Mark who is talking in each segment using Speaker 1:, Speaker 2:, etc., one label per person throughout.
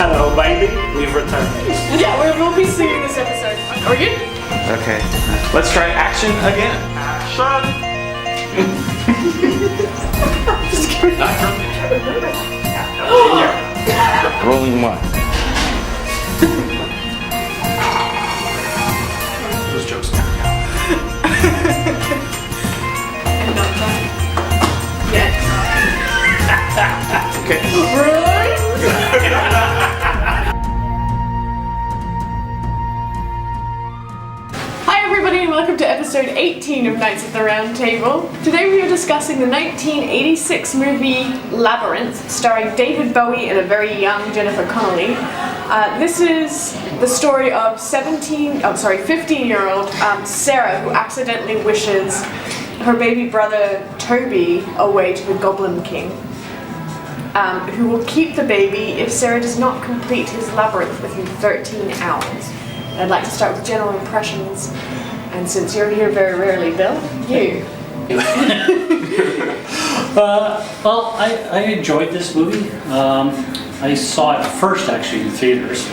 Speaker 1: Hello, baby. We've returned.
Speaker 2: Yeah, we'll be singing this episode. Are we good?
Speaker 3: Okay. Let's try action again.
Speaker 1: Action!
Speaker 3: Rolling one.
Speaker 1: Those jokes don't count.
Speaker 2: And not done. Yet.
Speaker 3: Okay.
Speaker 2: Hi everybody and welcome to episode 18 of Knights at the Round Table. Today we are discussing the 1986 movie Labyrinth, starring David Bowie and a very young Jennifer Connelly. This is the story of 15-year-old Sarah, who accidentally wishes her baby brother Toby away to the Goblin King, who will keep the baby if Sarah does not complete his labyrinth within 13 hours. I'd like to start with general impressions, and since you're here very rarely, Bill, you.
Speaker 4: Well, I enjoyed this movie. I saw it first actually in theaters.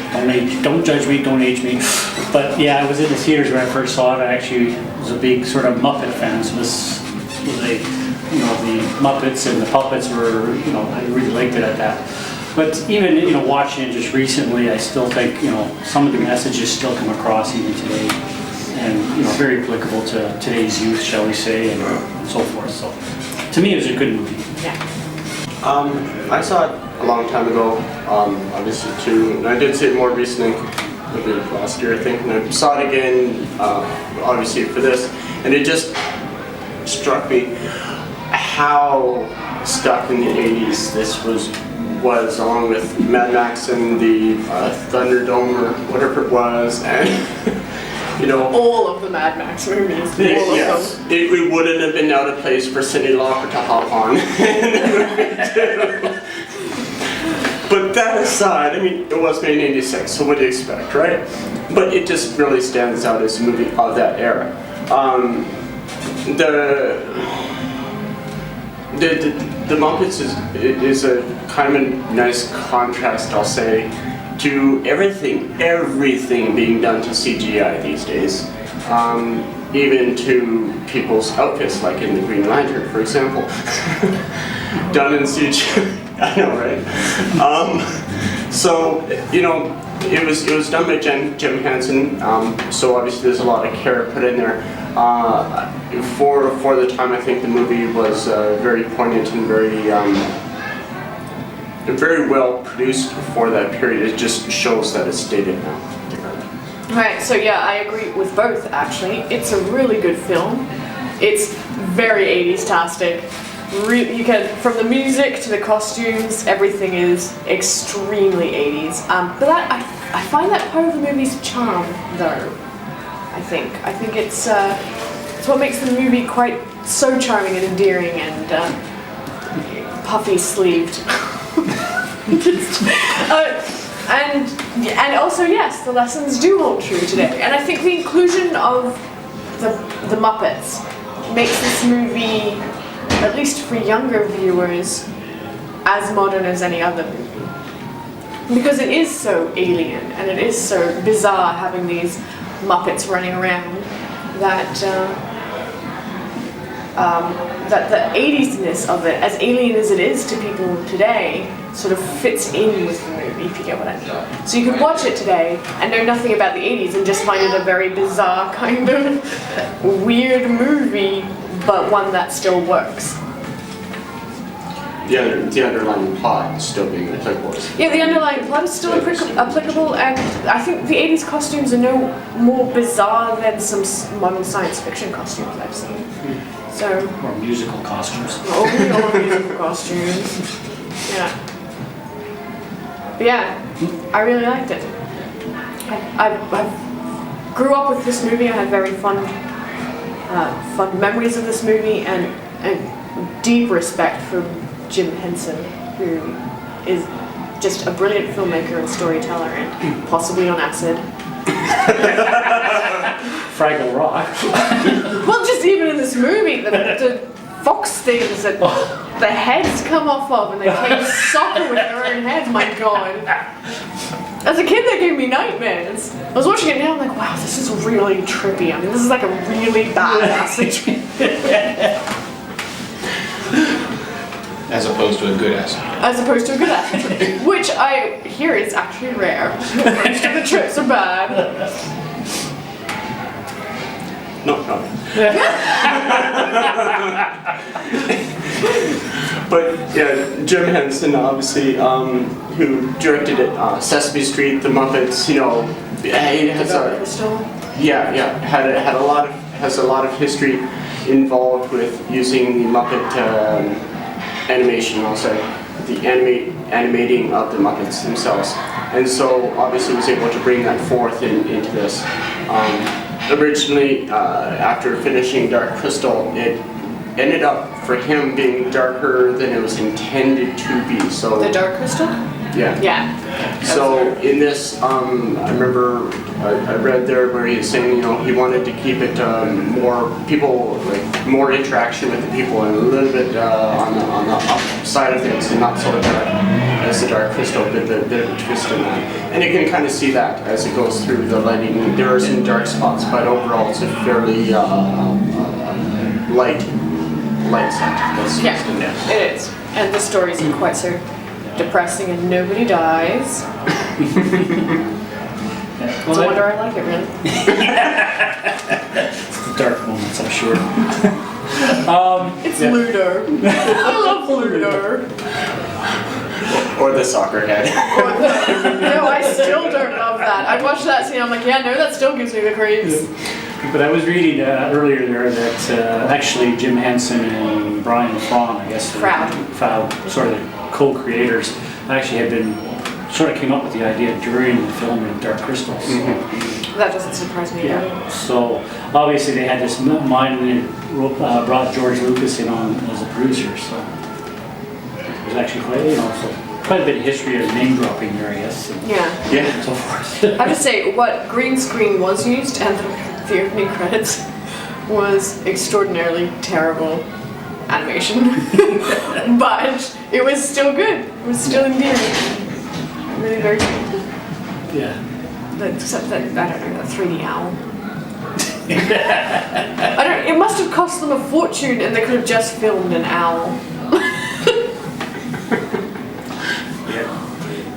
Speaker 4: Don't judge me, don't age me. But yeah, I was in the theaters when I first saw it. I actually was a big sort of Muppet fan, so this was the Muppets and the puppets were, I really liked it at that. But even, watching it just recently, I still think, some of the messages still come across even today, and, very applicable to today's youth, shall we say, and so forth. So, to me, it was a good movie.
Speaker 2: Yeah.
Speaker 5: I saw it a long time ago, obviously too, and I did see it more recently, maybe last year I think, and I saw it again, obviously for this, and it just struck me how stuck in the 80s this was along with Mad Max and the Thunderdome or whatever it was, and
Speaker 2: all of the Mad Max movies. All of them.
Speaker 5: It wouldn't have been out of place for Cyndi Lauper to hop on in the movie too. But that aside, it was made in '86, so what do you expect, right? But it just really stands out as a movie of that era. The Muppets is a kind of a nice contrast, I'll say, to everything being done to CGI these days. Even to people's outfits, like in the Green Lantern, for example. Done in CGI. I know, right? So, it was done by Jim Henson, so obviously there's a lot of care put in there. For the time, I think the movie was very poignant and very well produced for that period. It just shows that it's dated now.
Speaker 2: Right, so yeah, I agree with both actually. It's a really good film. It's very 80s-tastic. You can, from the music to the costumes, everything is extremely 80s. But I find that part of the movie's charm, though. I think it's what makes the movie quite so charming and endearing and puffy-sleeved. And also, yes, the lessons do hold true today. And I think the inclusion of the Muppets makes this movie, at least for younger viewers, as modern as any other movie. Because it is so alien and it is so bizarre having these Muppets running around that the 80s-ness of it, as alien as it is to people today, sort of fits in with the movie, if you get what I mean. So you could watch it today and know nothing about the 80s and just find it a very bizarre kind of weird movie, but one that still works.
Speaker 5: The underlying plot still being applicable.
Speaker 2: Yeah, the underlying plot is still applicable, and I think the 80s costumes are no more bizarre than some modern science fiction costumes I've seen. So,
Speaker 4: Or musical costumes.
Speaker 2: or musical costumes. Yeah. But yeah, I really liked it. I grew up with this movie. I had very fond memories of this movie, and deep respect for Jim Henson, who is just a brilliant filmmaker and storyteller, and possibly on acid.
Speaker 4: Fraggle Rock.
Speaker 2: Well, just even in this movie, the fox things that the heads come off of, and they play soccer with their own heads. My God. As a kid, that gave me nightmares. I was watching it now, I'm like, wow, this is really trippy. I mean, this is like a really bad acid trip.
Speaker 6: As opposed to a good acid.
Speaker 2: As opposed to a good acid trip, which I hear is actually rare. Most of the trips are bad.
Speaker 5: No. But yeah, Jim Henson, obviously, who directed it, Sesame Street, The Muppets. You know, it has has a lot of history involved with using the Muppet animation. I'll say the animating of the Muppets themselves, and so obviously was able to bring that forth into this. Originally, after finishing Dark Crystal, it ended up for him being darker than it was intended to be. So
Speaker 2: The Dark Crystal?
Speaker 5: yeah.
Speaker 2: Yeah.
Speaker 5: So in this, I remember I read there where he was saying, you know, he wanted to keep it more people, like more interaction with the people, and a little bit on the upside of things, and not so dark as the Dark Crystal, but a bit of a twist in that. And you can kind of see that as it goes through the lighting. There are some dark spots, but overall it's a fairly light set. That's
Speaker 2: Yeah, it is. And the story isn't quite so depressing and nobody dies. It's a wonder I like it, really.
Speaker 4: It's the dark moments, I'm sure.
Speaker 2: It's Ludo. I love Ludo.
Speaker 5: Or the soccer head.
Speaker 2: No, I still don't love that. I watched that scene, I'm like, yeah, no, that still gives me the creeps.
Speaker 4: But I was reading earlier there that actually Jim Henson and Brian Fromm, I guess,
Speaker 2: Froud,
Speaker 4: sort of the co-creators, actually had been sort of came up with the idea during the filming of Dark Crystal. So,
Speaker 2: That doesn't surprise me at all.
Speaker 4: yeah. So obviously they had this mind when they brought George Lucas in on as a producer. So it was actually quite, quite a bit of history of name dropping there, I guess. And
Speaker 2: Yeah.
Speaker 4: so forth.
Speaker 2: I have to say, what green screen was used and the opening credits was extraordinarily terrible animation. But it was still good. It was still endearing. Really very good.
Speaker 4: Yeah.
Speaker 2: Except that, I don't know, that 3D owl. It must have cost them a fortune and they could have just filmed an owl.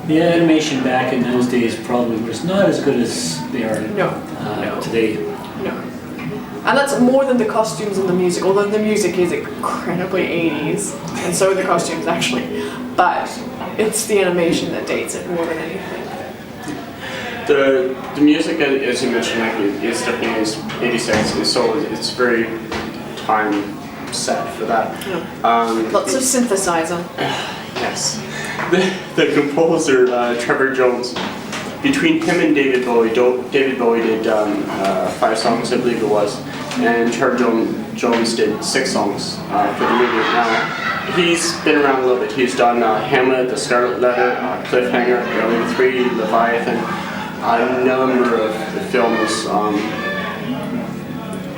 Speaker 4: Yeah, animation back in those days probably was not as good as they are today.
Speaker 2: No. And that's more than the costumes and the music, although the music is incredibly 80s, and so are the costumes actually. But it's the animation that dates it more than anything.
Speaker 5: The music, as you mentioned, like is definitely 86, and so it's very time set for that.
Speaker 2: Lots of synthesizer.
Speaker 5: Yes. The composer, Trevor Jones, between him and David Bowie did 5 songs, I believe it was, and Trevor Jones did 6 songs for the movie. Now, he's been around a little bit. He's done Hamlet, The Scarlet Letter, Cliffhanger, Alien 3, Leviathan, a number of films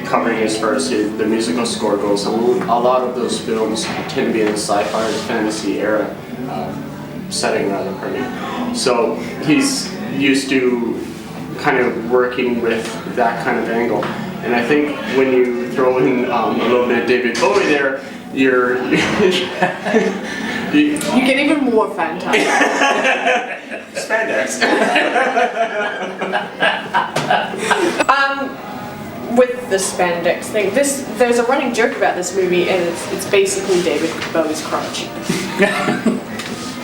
Speaker 5: covering as far as the musical score goes. A lot of those films tend to be in the sci-fi or fantasy era setting, rather, pardon me. So he's used to kind of working with that kind of angle. And I think when you throw in a little bit of David Bowie there, you
Speaker 2: get even more fantastic.
Speaker 5: Spandex.
Speaker 2: With the spandex thing, there's a running joke about this movie, and it's basically David Bowie's crotch.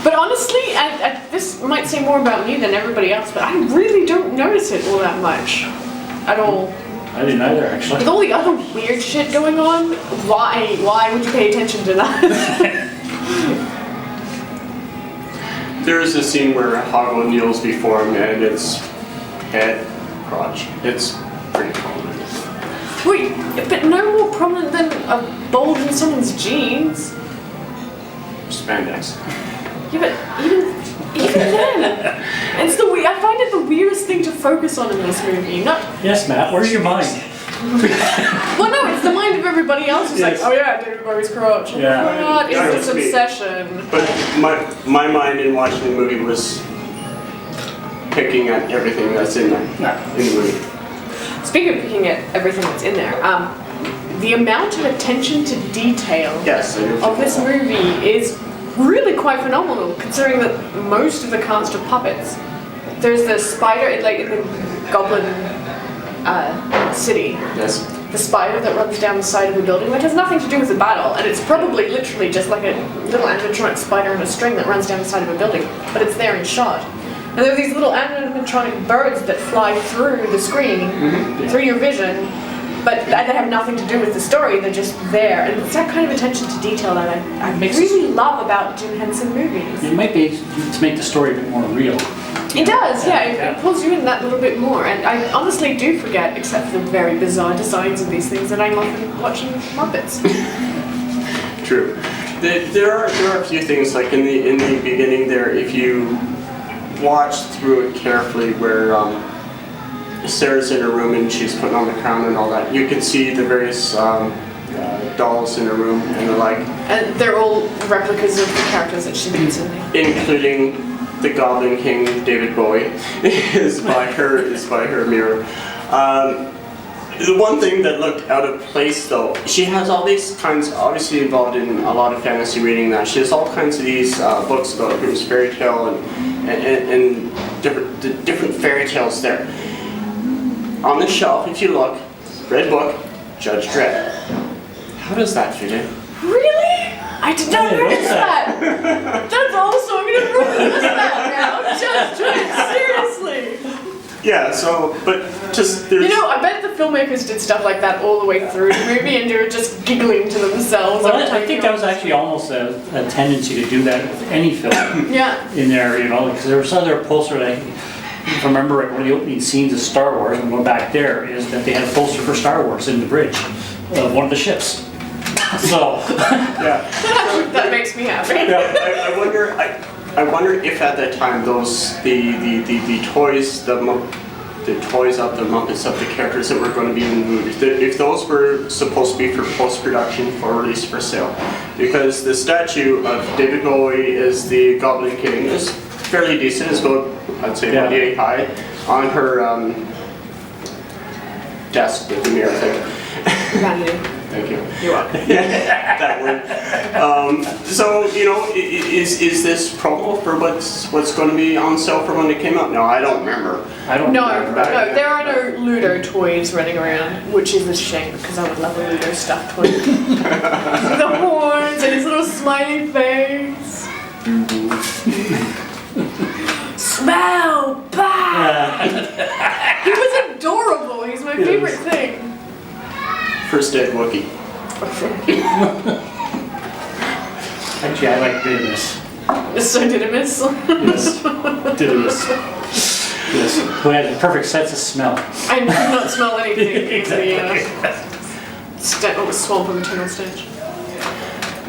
Speaker 2: But honestly, this might say more about me than everybody else, but I really don't notice it all that much. At all.
Speaker 4: I didn't either, actually.
Speaker 2: With all the other weird shit going on, why would you pay attention to that?
Speaker 5: There is a scene where Hoggle kneels before him, and it's head, crotch. It's pretty prominent.
Speaker 2: Wait, but no more prominent than a bulge in someone's jeans.
Speaker 5: Spandex.
Speaker 2: Yeah, but even then, I find it the weirdest thing to focus on in this movie. Not.
Speaker 4: Yes, Matt. Where's your mind?
Speaker 2: Well, no, it's the mind of everybody else. It's
Speaker 4: Yes.
Speaker 2: like, oh yeah, David Bowie's crotch.
Speaker 4: Yeah.
Speaker 2: What
Speaker 5: Yeah,
Speaker 2: is
Speaker 5: it's
Speaker 2: this
Speaker 5: me.
Speaker 2: obsession?
Speaker 5: But my mind in watching the movie was picking at everything that's in there in the movie.
Speaker 2: Speaking of picking at everything that's in there, the amount of attention to detail
Speaker 5: Yes, I do.
Speaker 2: of this movie is really quite phenomenal, considering that most of the cast are puppets. There's the spider, like in the Goblin city.
Speaker 5: Yes.
Speaker 2: The spider that runs down the side of the building that has nothing to do with the battle, and it's probably literally just like a little animatronic spider on a string that runs down the side of a building, but it's there in shot. And there are these little animatronic birds that fly through the screen, through your vision, but they have nothing to do with the story, they're just there. And it's that kind of attention to detail that I really love about Jim Henson movies.
Speaker 4: It might be to make the story a bit more real.
Speaker 2: It does, yeah, it pulls you in that little bit more. And I honestly do forget, except for the very bizarre designs of these things, that I'm often watching Muppets.
Speaker 5: True. There are a few things, like in the beginning there, if you watch through it carefully, where Sarah's in her room and she's putting on the crown and all that, you can see the various dolls in her room and the like.
Speaker 2: And they're all replicas of the characters that she meets in there.
Speaker 5: Including the Goblin King, David Bowie, is by her mirror. The one thing that looked out of place, though, she has all these kinds, obviously involved in a lot of fantasy reading now. She has all kinds of these books about Grimm's fairy tale and different fairy tales there. On the shelf, if you look, red book, Judge Dredd. How does that fit in?
Speaker 2: Really? I did not notice that! That's also, I'm gonna notice that now! Just seriously!
Speaker 5: Yeah, so, but just, there's...
Speaker 2: You know, I bet the filmmakers did stuff like that all the way through the movie and they were just giggling to themselves.
Speaker 4: Well, I think that was actually almost a tendency to do that with any film in there, you know, because there was other poster that, if I remember right, one of the opening scenes of Star Wars, and going back there, is that they had a poster for Star Wars in the bridge of one of the ships. So,
Speaker 5: yeah.
Speaker 2: That makes me happy.
Speaker 5: Yeah, I wonder if at that time those the toys of the Muppets of the characters that were going to be in the movie, if those were supposed to be for post-production for release for sale, because the statue of David Bowie as the Goblin King is fairly decent. It's about, I'd say, 1 high on her desk with the mirror thing.
Speaker 2: Vanity.
Speaker 5: Thank you.
Speaker 2: You're welcome.
Speaker 5: That word. So, you know, is this promo for what's going to be on sale for when it came out? No, I don't remember.
Speaker 2: No, there are no Ludo toys running around, which is a shame because I would love a Ludo stuffed toy. The horns and his little smiley face. Smell bad! He was adorable. He's my favorite thing.
Speaker 5: First dead Wookiee.
Speaker 4: Actually, I like Didymus.
Speaker 2: So Didymus.
Speaker 4: Yes, Didymus. Yes, who had a perfect sense of smell.
Speaker 2: I could not smell anything.
Speaker 4: Exactly.
Speaker 2: The swamp of eternal stench.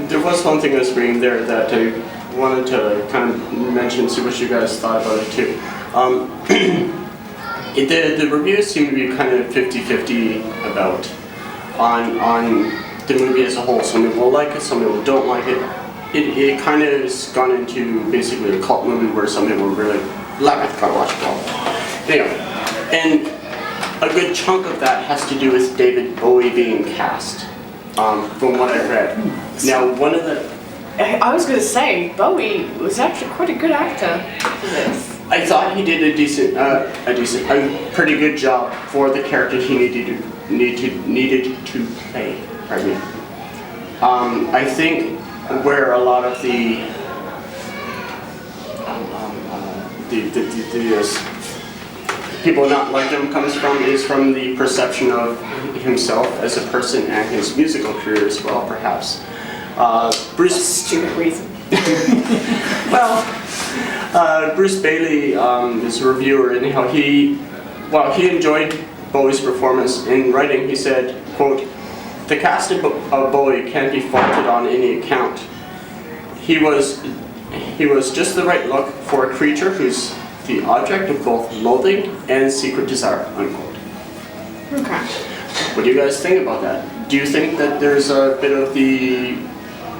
Speaker 5: There was one thing I was reading there that I wanted to kind of mention, see what you guys thought about it too. The reviews seem to be kind of 50-50 about on the movie as a whole. Some people like it, some people don't like it. It kind of has gone into basically a cult movie where some people really Labyrinth, gotta watch it all. Anyway, and a good chunk of that has to do with David Bowie being cast, from what I've read. Now, one of the...
Speaker 2: I was going to say, Bowie was actually quite a good actor for this.
Speaker 5: I thought he did a pretty good job for the character he needed to play. Pardon me. I think where a lot of the people not like him comes from is from the perception of himself as a person and his musical career as well, perhaps. Bruce.
Speaker 2: Stupid reason.
Speaker 5: Well, Bruce Bailey is a reviewer, and how he enjoyed Bowie's performance. In writing, he said, quote, "The cast of Bowie can't be faulted on any account. He was just the right look for a creature who's the object of both loathing and secret desire," unquote.
Speaker 2: Okay.
Speaker 5: What do you guys think about that? Do you think that there's a bit of the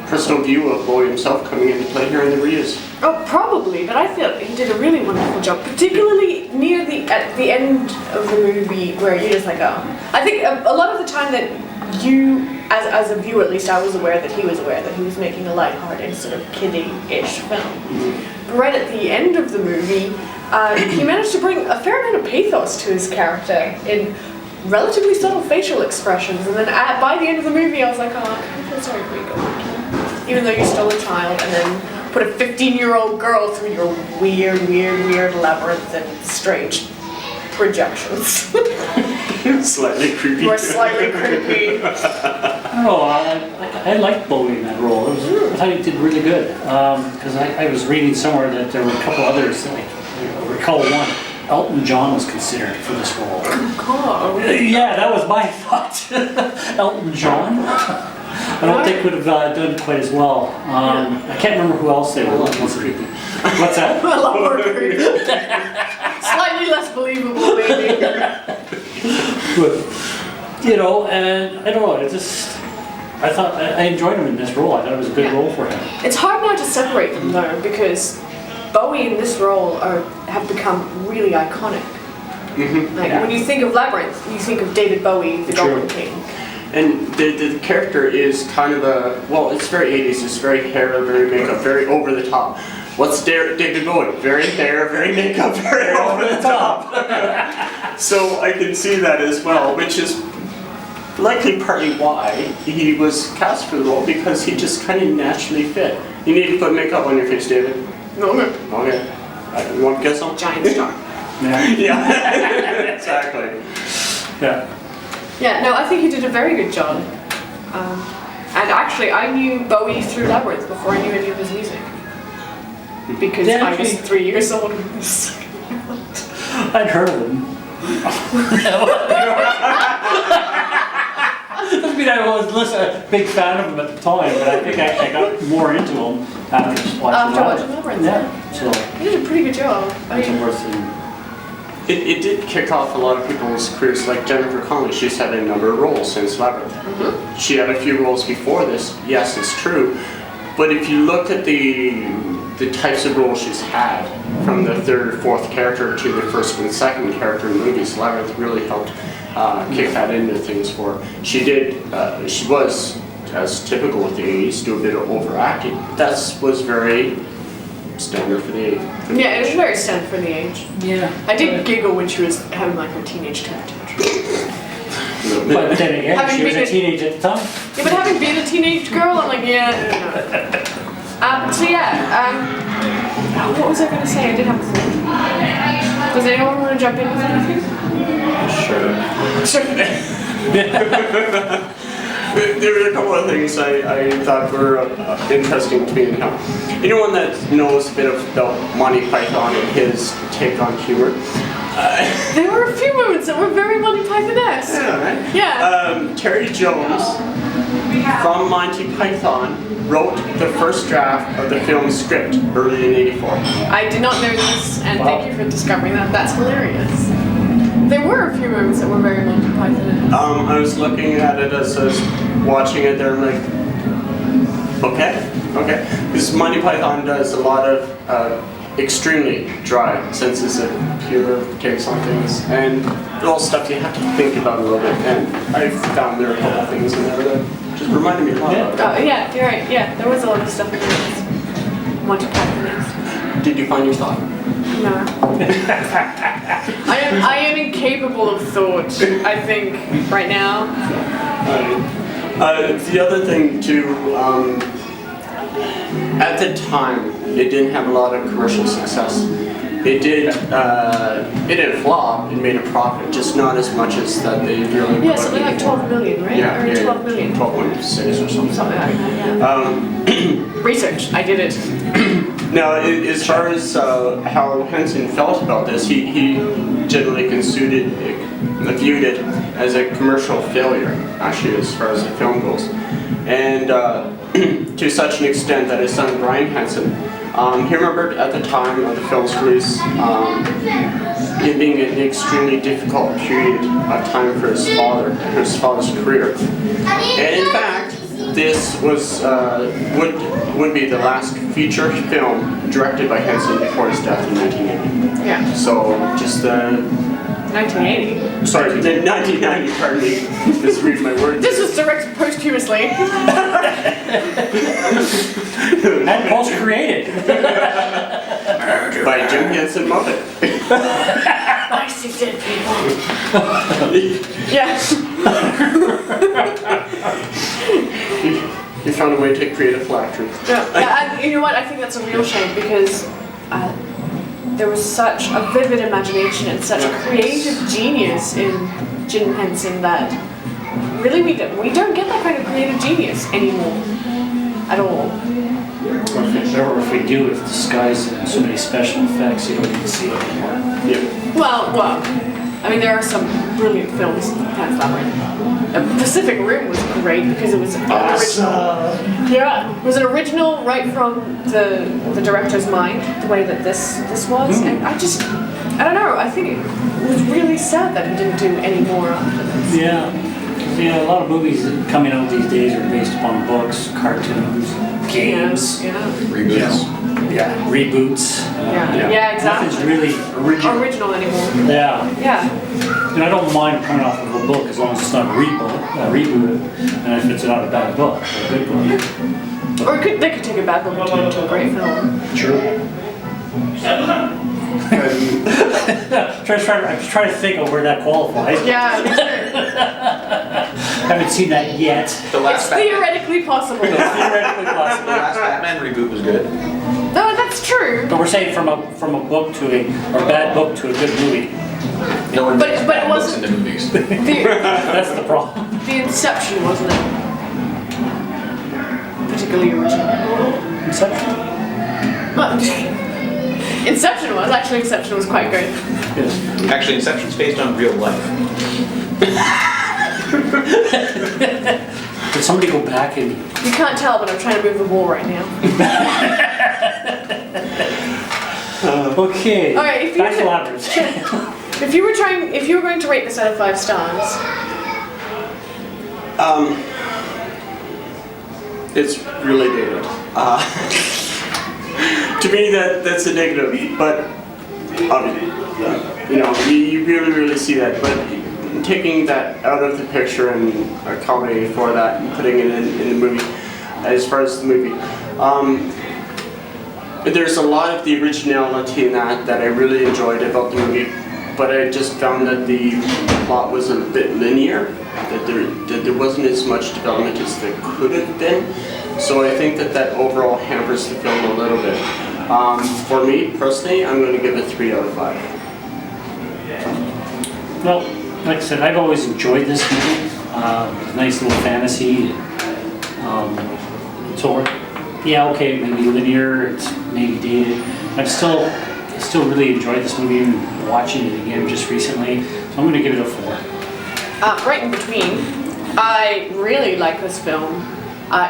Speaker 5: personal view of Bowie himself coming into play here in the reviews?
Speaker 2: Oh, probably, but I feel he did a really wonderful job, particularly at the end of the movie where you're just like, oh. I think a lot of the time that you, as a viewer at least, I was aware that he was making a lighthearted, sort of kiddie-ish film. But right at the end of the movie, he managed to bring a fair amount of pathos to his character in relatively subtle facial expressions, and then by the end of the movie I was like, oh, I kind of feel sorry for you, even though you stole a child and then put a 15-year-old girl through your weird labyrinth and strange projections.
Speaker 5: Slightly creepy.
Speaker 2: Or slightly creepy.
Speaker 4: I don't know, I liked Bowie in that role. I thought he did really good. Because I was reading somewhere that there were a couple others, like, I recall one, Elton John was considered for this role.
Speaker 2: Oh,
Speaker 4: Yeah, that was my thought. Elton John. I don't think would have done quite as well. I can't remember who else they were. What's that?
Speaker 2: a lot more creepy. Slightly less believable, maybe.
Speaker 4: But, you know, and I don't know, I enjoyed him in this role. I thought it was a good role for him.
Speaker 2: It's hard now to separate them though, because Bowie in this role have become really iconic. When you think of Labyrinth, you think of David Bowie, the Golden King.
Speaker 5: And the character is kind of it's very 80s, it's very hair, very makeup, very over the top. What's David Bowie? Very hair, very makeup, very over the top. So I can see that as well, which is likely partly why he was cast for the role, because he just kind of naturally fit. You need to put makeup on your face, David.
Speaker 2: No.
Speaker 5: Okay. You want to get some?
Speaker 2: Giant star.
Speaker 5: Yeah. Exactly.
Speaker 4: Yeah.
Speaker 2: Yeah, no, I think he did a very good job. And actually, I knew Bowie through Labyrinth before I knew any of his music. Because I was 3 years old when this came out.
Speaker 4: I'd heard of him. Doesn't mean I was a big fan of him at the time, but I think actually I got more into him after watching
Speaker 2: Labyrinth.
Speaker 4: Yeah, so
Speaker 2: He did a pretty good job.
Speaker 4: that's worth seeing.
Speaker 5: It did kick off a lot of people's careers, like Jennifer Connelly. She's had a number of roles since Labyrinth. She had a few roles before this, yes, it's true. But if you look at the types of roles she's had, from the third or fourth character to the first and second character in movies, Labyrinth really helped kick that into things for her. She was, as typical with the 80s, do a bit of overacting. That was very standard for the age.
Speaker 2: Yeah, it was very standard for the age.
Speaker 4: Yeah.
Speaker 2: I did giggle when she was having like her teenage temper tantrum.
Speaker 4: But then again,
Speaker 2: Having
Speaker 4: she was
Speaker 2: been
Speaker 4: a teenager at the time.
Speaker 2: Yeah, but having been a teenage girl, I'm like, what was I going to say? I did have a thought. Does anyone want to jump in with anything?
Speaker 5: Sure. There were a couple of things I thought were interesting to me. Anyone that knows a bit about Monty Python and his take on humor?
Speaker 2: There were a few moments that were very Monty Python-esque.
Speaker 5: Yeah, right?
Speaker 2: Yeah.
Speaker 5: Terry Jones from Monty Python wrote the first draft of the film's script early in '84.
Speaker 2: I did not know this, and thank you for discovering that. That's hilarious. There were a few moments that were very Monty Python-esque.
Speaker 5: I was looking at it as I was watching it there, I'm like, okay. Because Monty Python does a lot of extremely dry senses of humor, takes on things, and all stuff you have to think about a little bit. And I found there are a couple things in there that just reminded me a lot of
Speaker 2: Oh, yeah, you're right. Yeah, there was a lot of stuff in there. Monty Python-esque.
Speaker 5: Did you find your thought?
Speaker 2: No. I am incapable of thought, I think, right now.
Speaker 5: The other thing too, at the time, it didn't have a lot of commercial success. It didn't flop, it made a profit, just not as much as that they really
Speaker 2: Yeah, something like 12 million, right?
Speaker 5: Yeah,
Speaker 2: Or 12 million.
Speaker 5: 12.6 or something.
Speaker 2: Something like that, yeah. Research, I did it.
Speaker 5: Now, as far as how Henson felt about this, he generally viewed it as a commercial failure, actually, as far as the film goes. And to such an extent that his son, Brian Henson, he remembered at the time of the film's release it being an extremely difficult period of time for his father's career. And in fact, this was would be the last feature film directed by Henson before his death in 1980.
Speaker 2: Yeah.
Speaker 5: So just
Speaker 2: 1980.
Speaker 5: sorry, 1990. Pardon me. Just read my words.
Speaker 2: This was directed posthumously.
Speaker 4: And post created.
Speaker 5: By Jim Henson Muppet.
Speaker 2: I see dead people. Yeah.
Speaker 5: He found a way to create a flattery.
Speaker 2: Yeah, and you know what? I think that's a real shame because there was such a vivid imagination and such a creative genius in Jim Henson that really we don't get that kind of creative genius anymore at all.
Speaker 4: Or if we do, it's disguised in so many special effects, you don't even see it anymore.
Speaker 5: Yeah.
Speaker 2: Well, I mean there are some brilliant films like Labyrinth. Pacific Rim was great because it was an original. Yeah, it was an original right from the director's mind, the way that this was, and I don't know. I think it was really sad that he didn't do any more after this.
Speaker 4: Yeah, a lot of movies coming out these days are based upon books, cartoons, games.
Speaker 2: Yeah.
Speaker 6: Reboots.
Speaker 4: Yeah, reboots.
Speaker 2: Yeah, exactly.
Speaker 4: Nothing's really
Speaker 2: Original anymore.
Speaker 4: Yeah.
Speaker 2: Yeah.
Speaker 4: And I don't mind coming off of a book as long as it's not a reboot, and if it's not a bad book, a good book.
Speaker 2: Or they could take a bad book and turn it into a great film.
Speaker 4: True. I'm just trying to think of where that qualifies.
Speaker 2: Yeah, me too.
Speaker 4: Haven't seen that yet.
Speaker 6: The
Speaker 2: It's
Speaker 6: last Batman,
Speaker 2: theoretically possible.
Speaker 4: Theoretically
Speaker 6: the
Speaker 4: possible.
Speaker 6: last Batman reboot was good.
Speaker 2: No, that's true.
Speaker 4: But we're saying from a book to a bad book to a good movie.
Speaker 6: No one
Speaker 2: But
Speaker 6: makes
Speaker 2: it
Speaker 6: bad books
Speaker 2: wasn't-
Speaker 6: into movies.
Speaker 2: The
Speaker 4: That's the problem.
Speaker 2: Inception, wasn't it? Particularly original.
Speaker 4: Inception.
Speaker 2: Inception was. Actually, Inception was quite good.
Speaker 4: Yes.
Speaker 6: Actually, Inception's based on real life.
Speaker 4: Did somebody go back and?
Speaker 2: You can't tell, but I'm trying to move the wall right now.
Speaker 4: Okay.
Speaker 2: All right, if you
Speaker 4: back to
Speaker 2: could-
Speaker 4: Labyrinth.
Speaker 2: If you were going to rate this out of 5 stars,
Speaker 5: It's really dated. To me, that's a negative, but you really see that. But taking that out of the picture and accommodating for that and putting it in the movie, as far as the movie, there's a lot of the originality in that I really enjoyed about the movie. But I just found that the plot was a bit linear, that there wasn't as much development as there could have been. So I think that overall hampers the film a little bit. For me, personally, I'm going to give it 3 out of 5.
Speaker 4: Well, like I said, I've always enjoyed this movie. Nice little fantasy. So, yeah, okay, maybe linear, it's maybe dated. I still really enjoyed this movie, even watching it again just recently. So I'm going to give it a 4.
Speaker 2: right in between, I really like this film.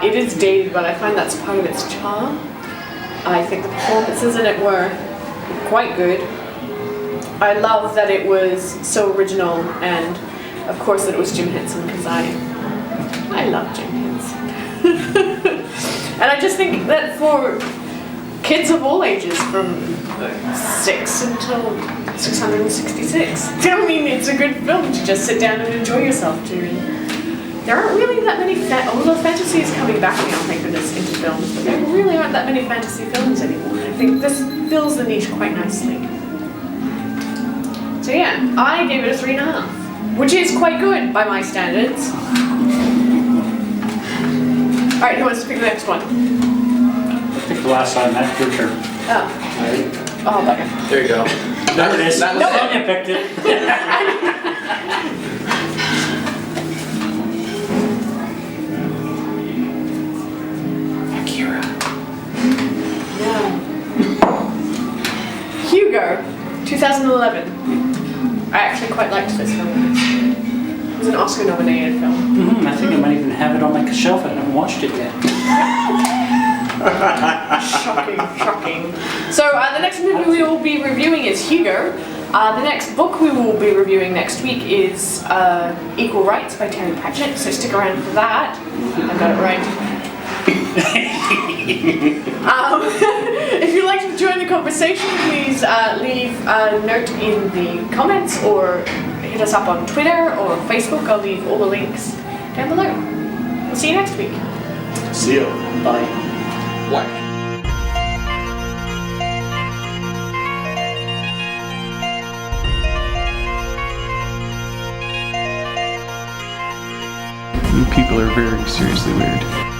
Speaker 2: It is dated, but I find that's part of its charm. I think the performances in it were quite good. I love that it was so original, and of course that it was Jim Henson, because I love Jim Henson. And I just think that for kids of all ages, from 6 until 666, I mean, it's a good film to just sit down and enjoy yourself to. There aren't really that many, although fantasy is coming back now, thank goodness, into films, but there really aren't that many fantasy films anymore. I think this fills the niche quite nicely. So yeah, I gave it a 3.5, which is quite good by my standards. Alright, who wants to pick the next one?
Speaker 4: I think the last time, that's your turn.
Speaker 2: Oh, bugger.
Speaker 6: There you go.
Speaker 4: There it is.
Speaker 6: That was
Speaker 4: You picked it.
Speaker 6: Akira.
Speaker 2: Yeah. Hugo, 2011. I actually quite liked this film. It was an Oscar-nominated film.
Speaker 4: I think I might even have it on my shelf. I haven't watched it yet.
Speaker 2: Shocking. So the next movie we will be reviewing is Hugo, The next book we will be reviewing next week is Equal Rights by Terry Pratchett, so stick around for that. I got it right. If you'd like to join the conversation, please leave a note in the comments or hit us up on Twitter or Facebook. I'll leave all the links down below. We'll see you next week.
Speaker 5: See ya.
Speaker 4: Bye.
Speaker 6: What?
Speaker 7: You people are very seriously weird.